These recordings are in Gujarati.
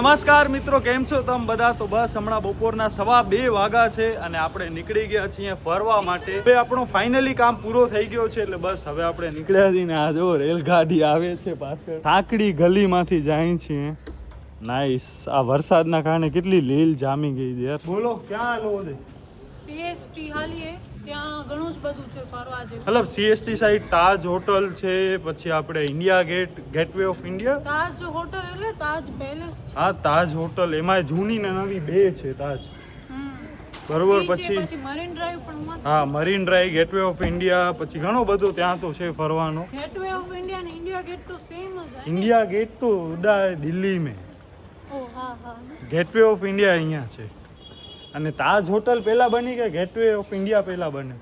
નમસ્કાર મિત્રો, કેમ છો તમે બધા? તો બસ હમણાં બપોરના 2:15 વાગ્યા છે અને આપણે નીકળી ગયા છીએ ફરવા માટે. હવે આપણો ફાઇનલી કામ પૂરો થઈ ગયો છે એટલે બસ હવે આપણે નીકળ્યા છીએ ને આ જો રેલગાડી આવે છે પાછળ. સાંકડી ગલીમાંથી જાય છીએ. નાઈસ. આ વરસાદના કારણે કેટલી લીલ જામી ગઈ છે યાર. બોલો ક્યાં આલો છે? સીએસટી હાલીએ ત્યાં ઘણું જ બધું છે ફરવા જેવું. મતલબ સીએસટી સાઈડ તાજ હોટલ છે, પછી આપણે India gate, gateway of India. Taj hotel એટલે તાજ પેલેસ. હા, તાજ હોટલ, એમાં જૂની ને નવી બે છે તાજ. બરોબર. પછી મરીન ડ્રાઈવ પણ. હા, marine drive, gateway of India, પછી ઘણો બધો ત્યાં તો છે ફરવાનો. ગેટવે ઓફ ઇન્ડિયા ને ઇન્ડિયા ગેટ તો સેમ જ છે. ઇન્ડિયા ગેટ તો ઉડા દિલ્હી में. ઓ હા હા. ગેટવે ઓફ ઇન્ડિયા અહીંયા છે. અને તાજ હોટલ પહેલા બની કે ગેટવે ઓફ ઇન્ડિયા પહેલા બને?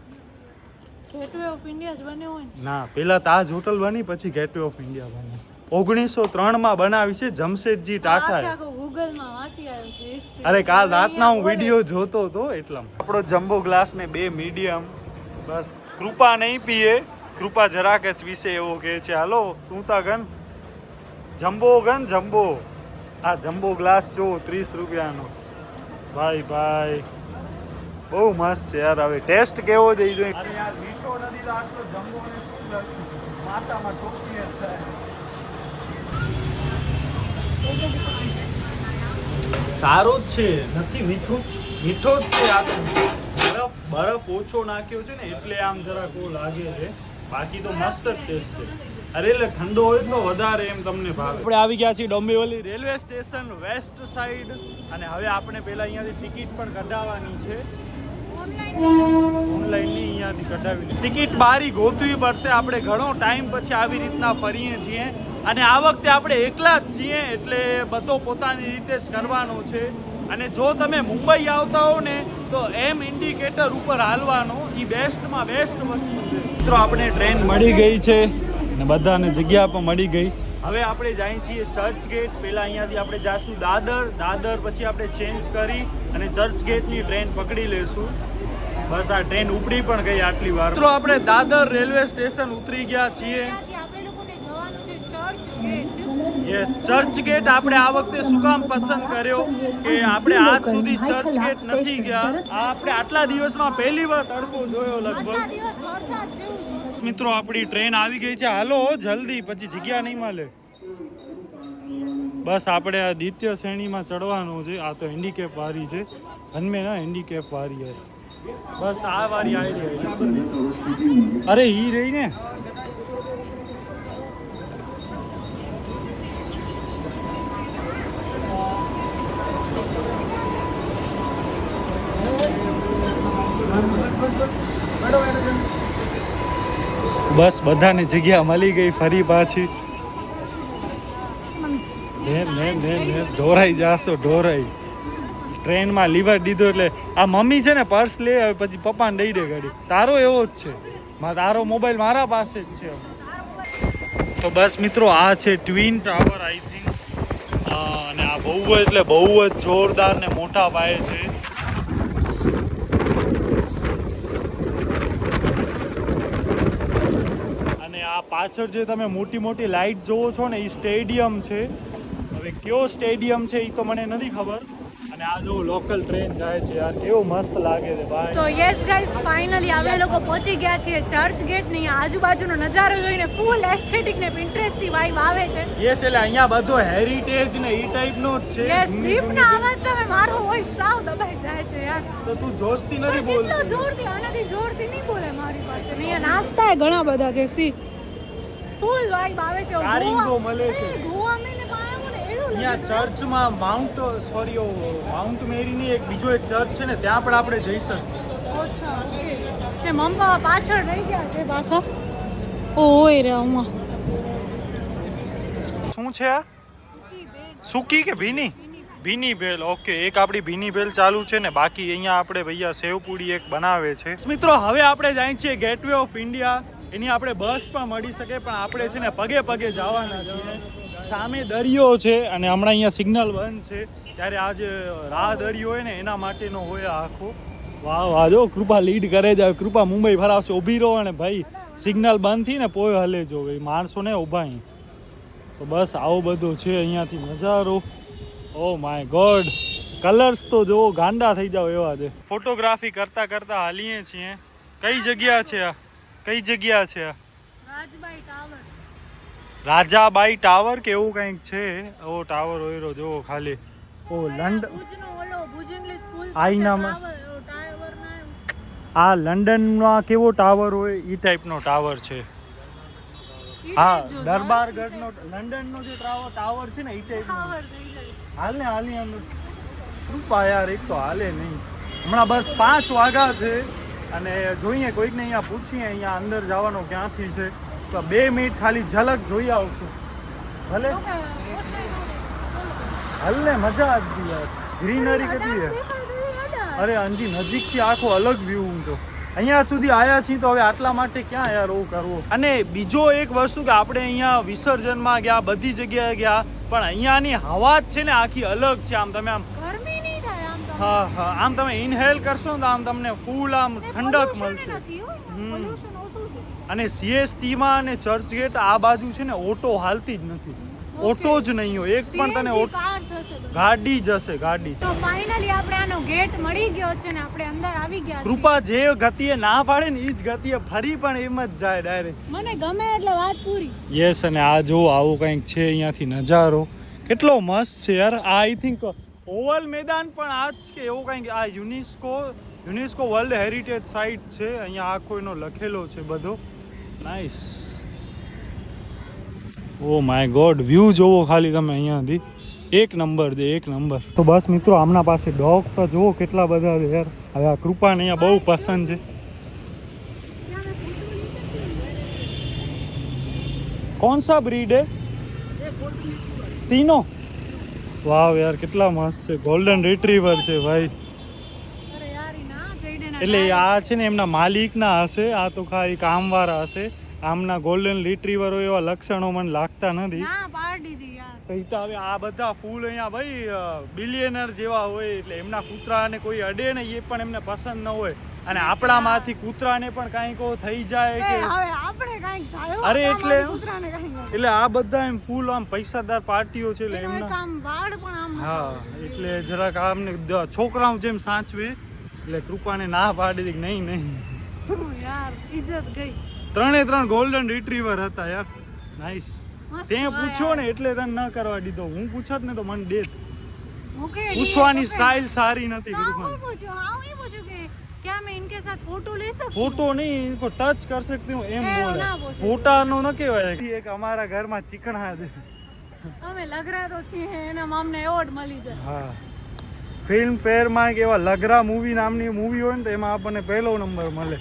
ગેટવે ઓફ ઇન્ડિયા જ બને હોય ને. ના, પહેલા તાજ હોટલ બની પછી ગેટવે ઓફ ઇન્ડિયા બની. 1903 માં બનાવી છે જમશેદજી ટાટાએ. ગૂગલ માં વાંચી આવ્યો છે હિસ્ટ્રી. અરે કાલ રાતના હું વિડિયો જોતો હતો એટલા. આપણો જમ્બો ગ્લાસ ને 2 મીડિયમ. બસ કૃપા નહીં પીએ, કૃપા જરાક જ વિશે એવો કહે છે. હાલો તું તા ગન જમ્બો ગન જમ્બો. આ જમ્બો ગ્લાસ જો 30 રૂપિયાનો. ભાઈ ભાઈ બહુ મસ્ત છે યાર. હવે ટેસ્ટ કેવો જઈ જોઈએ. અરે યાર મીઠો નથી તો આટલો જમ્બો ને શું કરશું? માથામાં ટોપી જ થાય. સારો જ છે, નથી મીઠું, મીઠો જ છે. આ તો બરફ ઓછો નાખ્યો છે ને એટલે આમ જરાક ઓ લાગે છે. બાકી તો મસ્ત જ ટેસ્ટ છે. અરે એટલે ઠંડો હોય તો વધારે એમ તમને ભાવે. આપણે આવી ગયા છીએ Dombivli railway station west side અને હવે આપણે પહેલા અહીંયાથી ટિકિટ પણ કઢાવવાની છે. ઓનલાઈનની અહીંયાથી કઢાવી ટિકિટ બારી ગોતવી પડશે. આપણે ઘણો ટાઈમ પછી આવી રીતના ફરીએ છીએ અને આ વખતે આપણે એકલા જ છીએ એટલે બધો પોતાની રીતે જ કરવાનો છે. અને જો તમે મુંબઈ આવતા હો ને તો એમ ઇન્ડિકેટર ઉપર હાલવાનો, એ બેસ્ટમાં બેસ્ટ વસ્તુ છે. મિત્રો આપણે ટ્રેન મળી ગઈ છે અને બધાને જગ્યા પણ મળી ગઈ. હવે આપણે જઈએ છીએ ચર્ચ ગેટ. પહેલાં અહીંયાથી આપણે જાશું દાદર પછી આપણે ચેન્જ કરી અને ચર્ચ ગેટની ટ્રેન પકડી લેશું. બસ આ ટ્રેન ઉપડી પણ ગઈ આટલી વાર. મિત્રો આપણે દાદર રેલવે સ્ટેશન ઉતરી ગયા છીએ. આપણે લોકોને જવાનું છે Churchgate. Yes, Churchgate આપણે આ વખતે શું કામ પસંદ કર્યો કે આપણે આજ સુધી ચર્ચ ગેટ નથી ગયા. આપણે આટલા દિવસમાં પહેલી વાર તડકો જોયો લગભગ. મિત્રો આપણી ટ્રેન આવી ગઈ છે. હાલો જલ્દી, પછી જગ્યા નહીં મળે. બસ આપણે આ દ્વિતીય શ્રેણીમાં ચડવાનું છે. આ તો હેન્ડીકેપ વાળી છે. હનમે ના હેન્ડીકેપ વાળી છે. બસ આ વાળી આવી રહી. અરે ઈ રહી ને. બસ બધાને જગ્યા મળી ગઈ. ફરી પાછી ઢોરાઈ જાશો, ઢોરાઈ. ટ્રેનમાં લીવર દીધો એટલે આ મમ્મી છે ને પર્સ લે આવે પછી પપ્પાને દઈ દે ગાડી. તારો એવો જ છે. તારો મોબાઈલ મારા પાસે જ છે. તો બસ મિત્રો આ છે ટ્વિન ટાવર આઈ થિંક. અને આ બહુ એટલે બહુ જ જોરદાર ને મોટા પાયે છે. પાછળ જે તમે મોટી મોટી લાઇટ જોવો છો ને એ સ્ટેડિયમ છે. હવે કયો સ્ટેડિયમ છે એ તો મને નથી ખબર. અને આ જો લોકલ ટ્રેન જાય છે યાર, કેવો મસ્ત લાગે છે ભાઈ. તો યસ ગાઈસ, ફાઇનલી આપણે લોકો પહોંચી ગયા છીએ ચર્ચ ગેટ ની. આજુબાજુનો નજારો જોઈને ફૂલ એસ્થેટિક ને પિન્ટરેસ્ટી વાઇબ આવે છે. યસ, એટલે અહીંયા બધો હેરિટેજ ને ઈ ટાઈપનો જ છે. યસ, દીપના અવાજ સામે મારો વોઇસ સાવ દબાઈ જાય છે યાર. તો તું જોસ્તી નથી બોલતી. કેટલો જોરથી, આનાથી જોરથી નહીં બોલે મારી પાસે. અહીંયા નાસ્તા ઘણા બધા છે. સી ફૂલ વાઇબ આવે છે. કારિંગો મળે છે. ગોવા મેને પાયો ને એડો. અહીંયા ચર્ચમાં માઉન્ટ મેરીની એક બીજો એક ચર્ચ છે ને ત્યાં પણ આપણે જઈ શકીએ. અચ્છા, ઓકે. તે મમ્મા પાછળ રહી ગયા છે પાછા. ઓય રે અમ્મા. શું છે આ? સૂકી કે ભીની? ભીની ભેલ. ઓકે, એક આપણી ભીની ભેલ ચાલુ છે ને બાકી અહીંયા આપણે ભૈયા સેવપુડી એક બનાવે છે. મિત્રો હવે આપણે જાય છીએ ગેટવે ઓફ ઇન્ડિયા. એની આપણે બસ પણ મળી શકે પણ આપણે છે ને પગે પગે જવાના છીએ. સામે દરિયો છે અને હમણાં અહીંયા સિગ્નલ બંધ છે ત્યારે આ જે રાહ દરિયો હોય ને એના માટેનો હોય આખો. વાહ વાહ, જો કૃપા લીડ કરે જાય. કૃપા મુંબઈ ફરાવશે. ઊભી રહો ને ભાઈ, સિગ્નલ બંધ થી ને પોય હલે જો ભાઈ, માણસો ને ઊભા અહીં. તો બસ આવું બધું છે અહીંયાથી નજારો. ઓ માય ગોડ, કલર્સ તો જો ગાંડા થઈ જાવ એવા છે. ફોટોગ્રાફી કરતા કરતા હાલીએ છીએ. કઈ જગ્યા છે આ? કઈ જગ્યા છે આ? રાજબાઈ ટાવર. રાજાબાઈ ટાવર કે એવું કંઈક છે. ઓ ટાવર હોય જો ખાલી. ઓ લંડન, ભુજનો ઓલો ભુજ ઇંગ્લિશ સ્કૂલ આઈનામાં ટાવર ના. આ લંડનમાં કેવો ટાવર હોય ઈ ટાઈપનો ટાવર છે. હા, દરબારગઢનો લંડનનો જે ટાવર છે ને ઈ ટાઈપનો. હાલ ને હાલી આમ કૃપા યાર, એક તો હાલે નહીં. હમણાં બસ 5 વાગ્યા છે અને જોઈએ કોઈકને અહીંયા પૂછીએ અહીંયા અંદર જવાનો ક્યાંથી છે. તો 2 મિનિટ ખાલી ઝલક જોઈ આવશું. ભલે હાલ ને, મજા આવતી યાર. ગ્રીનરી કેટલી છે. અરે અંજી નજીકથી આખો અલગ વ્યૂ. હું તો અહીંયા સુધી આવ્યા છીએ તો હવે આટલા માટે ક્યાં યાર એવું કરવું. અને બીજો એક વસ્તુ કે આપણે અહીંયા વિસર્જનમાં ગયા, બધી જગ્યાએ ગયા, પણ અહીંયાની હવા જ છે ને આખી અલગ છે. આમ તમે આમ ગરમી નહીં થાય આમ તો. હા હા, આમ તમે ઇનહેલ કરશો ને આમ તમને ફૂલ આમ ઠંડક મળશે. પોલ્યુશન ઓછું છે. અને CST માં અને ચર્ચગેટ આ બાજુ છે ને ઓટો હાલતી જ નથી. ઓટો જ નહીં હોય એક પણ. તને કાર્સ હશે બધી. ગાડી જશે, ગાડી. તો ફાઇનલી આપણે આનો ગેટ મળી ગયો છે ને આપણે અંદર આવી ગયા છીએ. કૃપા જે ગતિએ ના પાડે ને ઈ જ ગતિએ ફરી પણ એમ જ જાય ડાયરેક્ટ. મને ગમે એટલે વાત પૂરી. યસ, અને આ જો આવું કંઈક છે અહીંયાથી નજારો કેટલો મસ્ત છે યાર. આ આઈ થિંક ઓવલ મેદાન પણ આ જ કે એવું કંઈક. આ યુનેસ્કો વર્લ્ડ હેરિટેજ સાઇટ છે. અહીંયા આખો એનો લખેલો છે બધો. Nice. Oh my God, view જોવો ખાલી તમે અહીંયાથી. એક નંબર છે, એક નંબર. તો બસ મિત્રો, આમના પાસે ડોગ તો જુઓ કેટલા બધા છે યાર. હવે આ કૃપાને અહીંયા બહુ પસંદ છે. कौन सा ब्रीड है? तीनों? વાવ યાર કેટલા મસ્ત છે. ગોલ્ડન રિટ્રીવર છે ભાઈ. અરે યાર ઈ ના જઈડે ના. એટલે આ છે ને એમના માલિકના હશે. આ તો ખાલી કામવાળા હશે. આમના ગોલ્ડન રિટ્રીવર હોય એવા લક્ષણો મને લાગતા નથી. ના પાડી દીધી યાર. તો ઈ તો હવે આ બધા ફૂલ અહીંયા ભાઈ બિલિયનર જેવા હોય એટલે એમના કૂતરાને કોઈ અડે ને એ પણ એમને પસંદ ન હોય. અને આપણામાંથી કૂતરાને પણ કાંઈક થઈ જાય કે હવે આપણે કાંઈક થાય. અરે એટલે કૂતરાને કાંઈક થાય. એટલે આ બધા એમ ફૂલ આમ પૈસાદાર પાર્ટીઓ છે એટલે એનો એક એમના. આમ વાળ પણ આમ ન હા, એટલે જરાક આમને છોકરાઓ જેમ સાચવે એટલે કૃપાને ના પાડી દીધી નહીં નહીં. શું યાર, ઇજ્જત ગઈ. 3 ગોલ્ડન રિટ્રીવર હતા યાર. નાઈસ. મસ્ત તે હોય પૂછ્યો યાર. ને એટલે તને ન કરવા દીધો. હું પૂછત ને તો મને દેત. ઓકે, પૂછવાની સ્ટાઇલ સારી નથી હું કૃપાની. પૂછ્યું, હા હું પૂછ્યું કે क्या मैं इनके साथ फोटो ले सकती ફોટો નહીં, ઇनको ટચ કર सकती હું એમ એવું બોલે. ના બોલે. ફોટાનો ન કહેવાય. એક અમારા ઘરમાં ચીકણા છે. અમે લગરા તો છીએ એના મામને એવોર્ડ મળી જાય. હા, ફિલ્મ ફેરમાં કે એવા લગરા મૂવી નામની મૂવી હોય ને તો એમાં આપણને પહેલો નંબર મળે.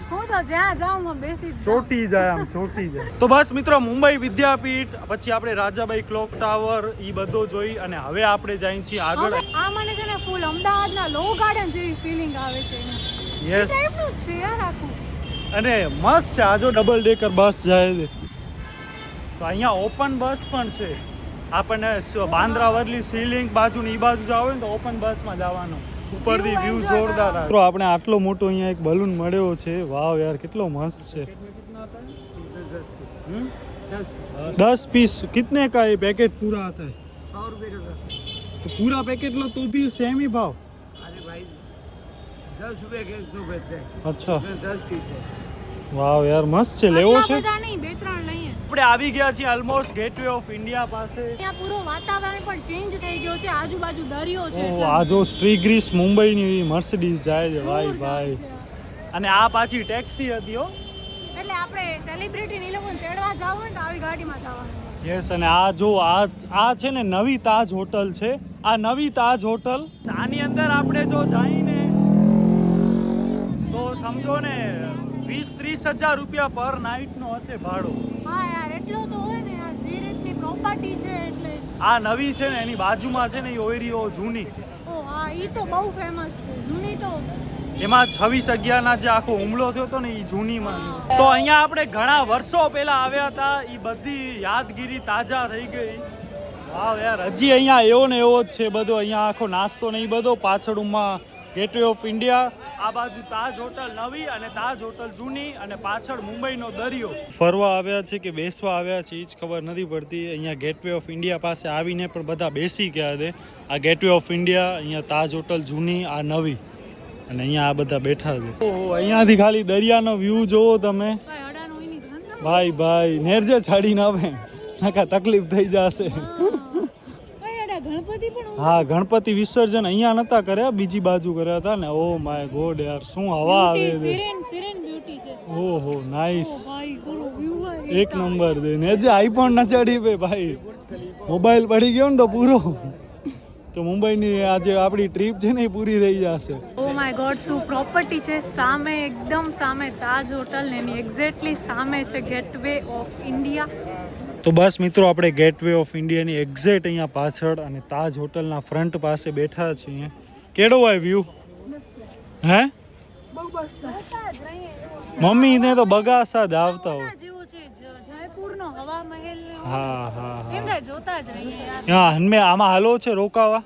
હું તો જ્યાં જાઉં હું બેસી જ જાઉં. ચોટી જાય, આમ ચોટી જાય. તો બસ મિત્રો, મુંબઈ વિદ્યાપીઠ પછી આપણે રાજાબાઈ ક્લોક ટાવર ઈ બધો જોઈ અને હવે આપણે જઈએ છીએ આગળ. હવે આ મને છે ને ફૂલ અમદાવાદના લો ગાર્ડન જેવી ફીલિંગ આવે છે યસ, ટાઈપનું જ છે યાર આખું. અને મસ્ત છે. આ જો ડબલ ડેકર બસ જાય છે. તો અહીંયા ઓપન બસ પણ છે. આપણને બાંદ્રા વરલી સીલિંગ બાજુ ને ઈ બાજુ જાવ ને તો ઓપન બસમાં જવાનું. ઉપરથી View વ્યૂ enjoy જોરદાર આવે. મિત્રો આપણે આટલો મોટો અહીંયા એક બલૂન મળ્યો છે. વાવ યાર કેટલો મસ્ત છે. 10 पीस कितने का ये पैकेट पूरा आता है? 100 रुपये का 10। तो पूरा पैकेट लो तो भी सेम ही भाव? अरे भाई 10 रुपये के तो बेचते हैं, अच्छा, उसमें 10 पीस है। વાવ યાર મસ્ત છે. લેવો આટલા છે? બધા નહીં, 2-3 લઈએ. આપણે આવી ગયા છીએ ઓલમોસ્ટ ગેટવે ઓફ ઇન્ડિયા પાસે. ત્યાં પૂરો વાતાવરણ પણ ચેન્જ થઈ ગયો છે. આજુબાજુ દરિયો છે. ઓ આ જો સ્ટ્રીગ્રીસ મુંબઈની મર્સિડીઝ જાય છે ભાઈ ભાઈ. અને આ પાછી ટેક્સી હતી હો. એટલે આપણે સેલિબ્રિટી ની લોકોને તેડવા જાવ હોય ને તો આવી ગાડીમાં જવાનું. યસ, અને આ જો આ છે ને નવી તાજ હોટલ છે. આ નવી તાજ હોટલ. આની અંદર આપણે જો જઈને તો સમજો ને 20-30 હજાર રૂપિયા પર નાઇટ નો હશે ભાડો. હા યાર, એટલો તો હોય ને યાર. જે રીતની પ્રોપર્ટી છે એટલે. આ નવી છે ને એની બાજુમાં છે ને એ ઓયરીઓ જૂની. ઓ હા, ઈ તો બહુ ફેમસ છે. જૂની તો એમાં 26/11 ના જે આખો હુમલો થયો હતો ને એ જૂનીમાં. તો અહીંયા આપણે ઘણા વર્ષો પહેલા આવ્યા હતા. એ બધી યાદગીરી તાજા થઈ ગઈ. વાવ યાર, હજી અહીંયા એવો ને એવો જ છે બધો. અહીંયા આખો નાસ્તો ને એ બધો પાછળમાં ગેટવે ઓફ ઇન્ડિયા, આ બાજુ તાજ હોટલ નવી અને તાજ હોટલ જૂની, અને પાછળ મુંબઈનો દરિયો. ફરવા આવ્યા છે કે બેસવા આવ્યા છે એ જ ખબર નથી પડતી. અહીંયા ગેટવે ઓફ ઇન્ડિયા પાસે આવીને પણ બધા બેસી ગયા છે. આ ગેટવે ઓફ ઇન્ડિયા, અહીંયા તાજ હોટલ જૂની, આ નવી, અને અહીંયા આ બધા બેઠા છે. ઓહો, અહીંયાથી ખાલી દરિયાનો વ્યૂ જોવો તમે. ભાઈ ભાઈ નેરજે છાડીને આવે નકા તકલીફ થઈ જશે. ગણપતિ પણ હા, ગણપતિ વિસર્જન અહીંયા નતા કર્યા, બીજી બાજુ કર્યા હતા ને. ઓ માય ગોડ યાર, શું હવા આવે છે. સિરેન બ્યુટી છે. ઓહો નાઈસ, ભાઈ ગુરુ વ્યૂ ભાઈ એક નંબર દે ને. જે આઈફોન ન ચડી પે ભાઈ, મોબાઈલ પડી ગયો ને તો પૂરો. તો મુંબઈની આજે આપણી ટ્રીપ છે ને એ પૂરી થઈ જશે. ઓ માય ગોડ, શું પ્રોપર્ટી છે. સામે એકદમ સામે તાજ હોટલ ને એની એક્ઝેક્ટલી સામે છે ગેટવે ઓફ ઇન્ડિયા. તો બસ મિત્રો, આપણે ગેટવે ઓફ ઇન્ડિયાની એક્ઝેક્ટ અહીંયા પાછળ અને તાજ હોટલના ફ્રન્ટ પાસે બેઠા છીએ. કેળો હોય વ્યૂ? હે મમ્મી ને તો બગાસા જ આવતા હોય. જેવો છે જયપુરનો હવા મહેલ. હા હા એમ થાય જોતા જ રહીએ યાર. હા, હનમે આમાં હાલો છે રોકાવા.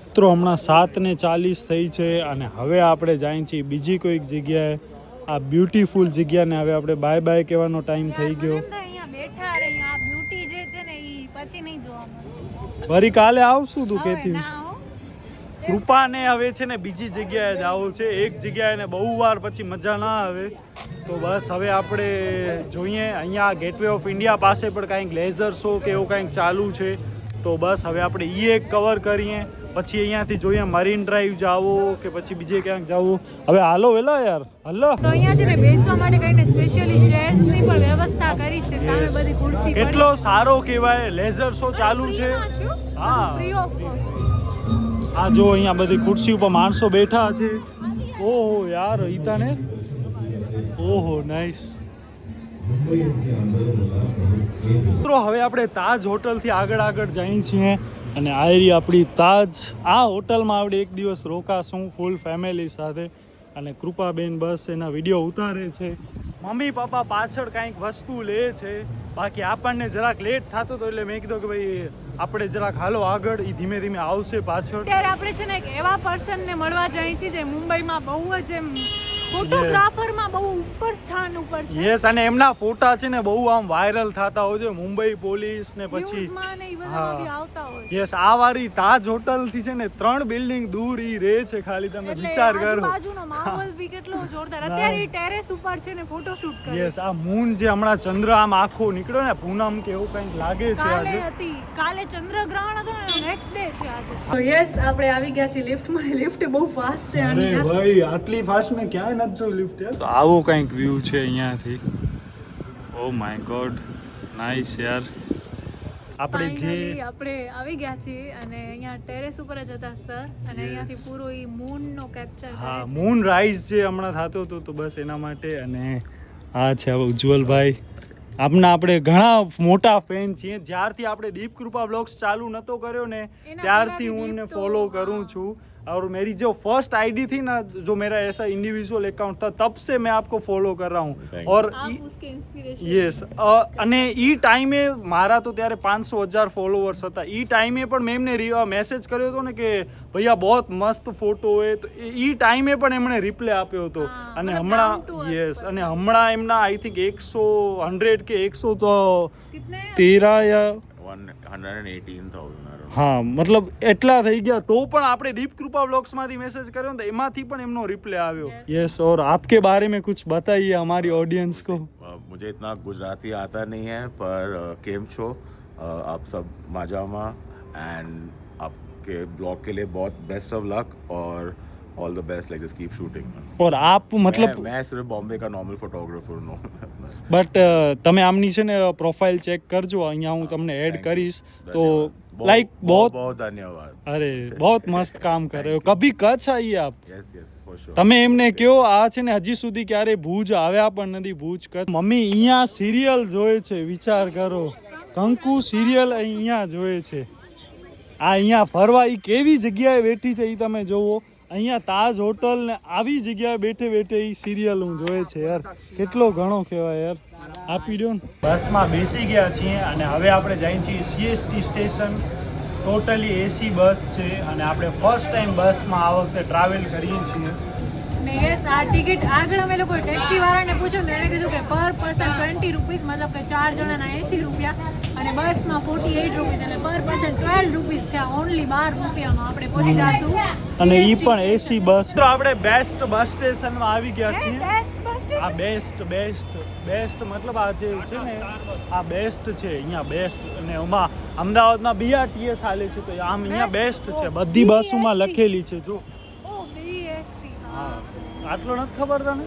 મિત્રો હમણાં 7:40 થઈ છે અને હવે આપણે જાય છીએ બીજી કોઈક જગ્યાએ. આ બ્યુટીફુલ જગ્યાને હવે આપણે બાય બાય કહેવાનો ટાઈમ થઈ ગયો. અહીંયા બેઠા રહી, આ બ્યુટી જે છે ને ઈ પછી નહીં જોવા મળે. વળી કાલે આવશું તું કેતી. ના હો. કૃપાને હવે છે ને બીજી જગ્યાએ જવું છે. એક જગ્યાએ ને બહુ વાર પછી મજા ના આવે, તો બસ હવે આપણે જોઈએ. અહીંયા ગેટવે ઓફ ઇન્ડિયા પાસે પણ કાંઈક લેઝર શો કે એવું કાંઈક ચાલુ છે, તો બસ હવે આપણે એ એક કવર કરીએ. પછી અહીંયાથી જોઈએ મરીન ડ્રાઈવ જાવો કે પછી બીજે ક્યાંક જાવું. હવે હાલો વેલા યાર, હાલો. તો અહીંયા છે ને બેસવા માટે કઈને સ્પેશિયલી ચેર્સની પણ વ્યવસ્થા કરી છે. સામે બધી ખુરશી પડી. કેટલો સારો કહેવાય, લેઝર શો ચાલુ છે. હા, ફ્રી ઓફ કોસ્ટ. આ જો અહીંયા બધી ખુરશી ઉપર માણસો બેઠા છે. ઓહો યાર, ઈતાને ઓહો નાઈસ. મિત્રો હવે આપણે તાજ હોટલથી આગળ જઈએ છીએ અને આ એરિયા આપણી તાજ. આ હોટલમાં આપણે એક દિવસ રોકાશું ફૂલ ફેમિલી સાથે. અને કૃપાબેન બસ એના વિડીયો ઉતારે છે. મમ્મી પપ્પા પાછળ કાંઈક વસ્તુ લે છે, બાકી આપણને જરાક લેટ થતો હતો એટલે મેં કીધું કે ભાઈ આપણે જરાક હાલો આગળ, એ ધીમે ધીમે આવશે પાછળ. અત્યારે આપણે છે ને એક એવા પર્સનને મળવા જઈએ છીએ જે મુંબઈમાં બહુ જ એમ ફોટોગ્રાફરમાં બહુ ઉપર સ્થાન ઉપર છે. યસ, અને એમના ફોટા છે ને બહુ આમ વાયરલ થતા હોય છે મુંબઈ પોલીસ ને પછી. ન્યૂઝમાં ને ઈ બધામાં બી આવતા હોય. યસ, આ વારી તાજ હોટલ થી છે ને 3 બિલ્ડિંગ દૂર ઈ રહે છે. ખાલી તમે એટલે વિચાર કરો, આજુબાજુનો માહોલ બી કેટલો જોરદાર. અત્યારે ઈ ટેરેસ ઉપર છે ને ફોટોશૂટ કરે. યસ, આ મૂન જે હમણાં ચંદ્ર આમ આખો નીકળ્યો ને પૂનમ કે એવું કંઈક લાગે છે આજે. કાલે ચંદ્રગ્રહણ હતો ને, નેક્સ્ટ ડે છે આજે. તો યસ, આપણે આવી ગયા છીએ લિફ્ટમાં ને લિફ્ટ બહુ ફાસ્ટ છે. અરે ભાઈ, આટલી ફાસ્ટ મેં ક્યાંય નથી જોયું લિફ્ટ યાર. તો આવો કંઈક વ્યૂ છે અહીંયાથી. ઓ માય ગોડ, નાઈસ યાર. આપણે આવી ગયા છીએ અને અહીંયા ટેરેસ ઉપર જ હતા સર, અને અહીંયાથી પૂરો ઈ મૂન નો કેપ્ચર કરે છે. હા, મૂન રાઈઝ જે હમણાં થતો હતો તો બસ એના માટે. અને આ છે ઉજ્જવલભાઈ. આપણે ઘણા મોટા ફેન છીએ. જ્યારથી આપણે દીપ કૃપા વ્લોગ્સ ચાલુ નતો કર્યો ને ત્યારથી હું એમને ફોલો કરું છું. और मेरी जो फर्स्ट आईडी थी ना, जो मेरा ऐसा इंडिविजुअल अकाउंट था, तब से मैं आपको फॉलो कर रहा हूँ. और उसके इंस्पिरेशन. યસ, અને ઈ ટાઈમે મારા તો ત્યારે 500,000 ફોલોવર્સ હતા. ઈ ટાઈમે પણ મેં એમને મેસેજ કર્યો હતો ને કે ભૈયા બહોત મસ્ત ફોટો હોય, તો ઈ ટાઈમે પણ એમણે રિપ્લાય આપ્યો હતો. અને હમણાં યસ, અને હમણાં એમના આઈ થિંક 100 કે 100 તો 13 યા 118,000. હા, मतलब એટલા થઈ ગયા. તો પણ આપણે દીપ કૃપા વ્લોગ્સ માંથી મેसेज કર્યો ને, એમાંથી પણ એમનો રિપ્લાય આવ્યો. यस, और आपके बारे में कुछ बताइए हमारी ऑडियंस को. मुझे इतना गुजराती आता नहीं है, पर केम छो आप सब माजामा, एंड आपके ब्लॉग के लिए बहुत बेस्ट ऑफ लक और all the best. Like just keep shooting. और आप मतलब मैं सिर्फ बॉम्बे का नॉर्मल फोटोग्राफर हूँ. बट તમે આમની છે ને પ્રોફાઇલ ચેક કરજો, અહીંયા હું તમને એડ કરીશ. તો लाइक बहुत धन्यवाद. अरे बहुत मस्त काम कर रहे हो. कभी कच्छ आइए आप. Yes yes, for sure. તમે એમને કહો આ છે ને હજી સુધી ક્યારે ભુજ આવ્યા પણ નથી. ભુજ કચ્છ. મમ્મી અહીંયા સિરિયલ જોવે છે, વિચાર કરો. કંકુ સિરિયલ અહીંયા જોવે છે. આ અહીંયા ફરવા ઈ કેવી જગ્યાએ બેઠી છે ઈ તમે જોવો. અહીંયા તાજ હોટલ ને આવી જગ્યાએ બેઠે બેઠે ઈ સિરિયલ હું જોવે છે યાર. કેટલો ઘણો કહેવાય યાર. આપી દો ને. બસમાં બેસી ગયા છીએ અને હવે આપણે જઈએ છીએ CST સ્ટેશન. ટોટલી એસી બસ છે અને આપણે ફર્સ્ટ ટાઈમ બસમાં આ વખતે ટ્રાવેલ કરીએ છીએ. ને યસ આ ટિકિટ આગળ અમે લોકો ટેક્સી વાળાને પૂછ્યું તો એણે કીધું કે પર પર્સન 20 રૂપીસ મતલબ કે 4 જણાના 80 રૂપિયા અને બસમાં 48 રૂપીસ એટલે પર પર્સન 12 રૂપીસ થયા. ઓનલી 12 રૂપિયામાં આપણે પહોંચી જાશું અને ઈ પણ એસી બસ. તો આપણે બેસ્ટ બસ સ્ટેશનમાં આવી ગયા છીએ. આ બેસ્ટ મતલબ આ જે છે ને આ બેસ્ટ છે અહીંયા બેસ્ટ. અને એમાં અમદાવાદમાં BRTS હાલે છે તો આમ અહીંયા બેસ્ટ છે. બધી બસોમાં લખેલી છે જો. આટલો નથી ખબર તને?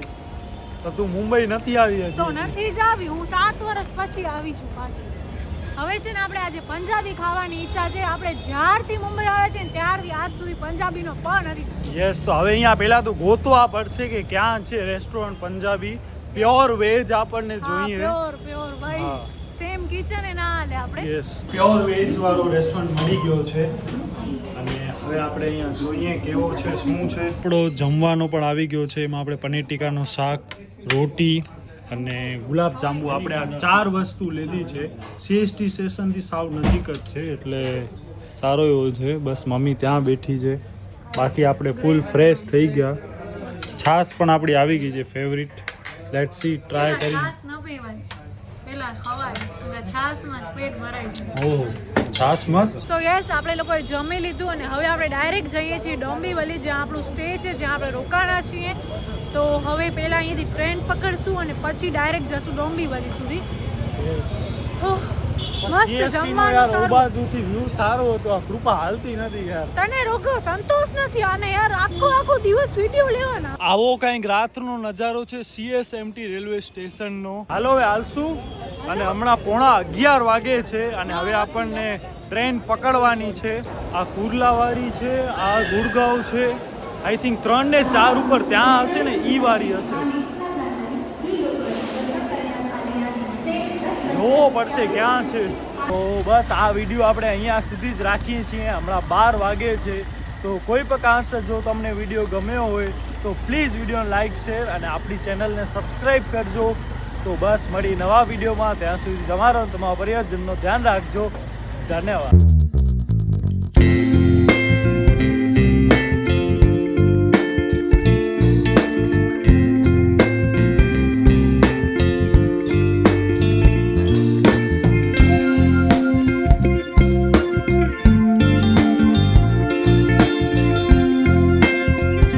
તો તું મુંબઈ નથી આવી હજી? તો નથી જ આવી. હું 7 વર્ષ પછી આવી છું પાછી. હવે છે ને આપણે આજે પંજાબી ખાવાની ઈચ્છા છે. આપણે જ્યારથી મુંબઈ આવે છે ને ત્યારથી આજ સુધી પંજાબીનો પણ નથી. યસ તો હવે અહીંયા પહેલા તો ગોતવા પડશે કે ક્યાં છે રેસ્ટોરન્ટ પંજાબી પ્યોર વેજ આપણને જોઈએ. પ્યોર ભાઈ સેમ કિચન એ ના હાલે આપણે. યસ પ્યોર વેજ વાળો રેસ્ટોરન્ટ મળી ગયો છે અને હવે આપણે અહીંયા જોઈએ કેવો છે શું છે. આપણો જમવાનો પણ આવી ગયો છે. એમાં આપણે પનીર ટીકાનું શાક, રોટી અને ગુલાબ જાંબુ આપણે આ 4 વસ્તુ લીધી છે. CST સ્ટેશનથી સાવ નજીક જ છે એટલે સારો એવો છે. બસ મમ્મી ત્યાં બેઠી છે. બાકી આપણે ફૂલ ફ્રેશ થઈ ગયા. છાશ પણ આપણી આવી ગઈ છે ફેવરિટ. લેટ્સ સી ટ્રાય કરી. છાશ ન પીવાય પેલા ખવાય એટલે છાશમાં જ પેટ ભરાય છે. ઓહો છાશ મસ્ત. તો યસ આપણે લોકોએ જમી લીધું અને હવે આપણે ડાયરેક્ટ જઈએ છીએ ડોંબીવલી જ્યાં આપણું સ્ટે છે જ્યાં આપણે રોકાણા છીએ. તો હવે પહેલા અહીંયાથી ટ્રેન પકડશું અને પછી ડાયરેક્ટ જશું ડોંબીવલી સુધી. મસ્ત જમવાનું સારું. બાજુથી વ્યૂ સારો હતો. આ કૃપા હાલતી નથી યાર. તને રોગો સંતોષ નથી આને યાર. આખો દિવસ વિડિયો લેવાના. આવો કંઈક રાતનો નજારો છે CSMT રેલવે સ્ટેશનનો. હાલો હવે હાલશું અને હમણાં 11:15 વાગે છે અને હવે આપણને ટ્રેન પકડવાની છે. આ કુર્લાવાળી છે, આ ગુડગાંવ છે. આઈ થિંક 3 ને 4 ઉપર ત્યાં હશે ને ઈ વાળી હશે. જોવો પડશે ક્યાં છે. તો બસ આ વિડીયો આપણે અહીંયા સુધી જ રાખીએ છીએ. હમણાં 12 વાગે છે. તો કોઈ પણ કારણસર જો તમને વિડીયો ગમ્યો હોય તો પ્લીઝ વિડીયોને લાઇક શેર અને આપણી ચેનલને સબસ્ક્રાઈબ કરજો. તો બસ મળી નવા વિડીયોમાં. ત્યાં સુધી તમારો પરિવારજનનો ધ્યાન રાખજો. ધન્યવાદ.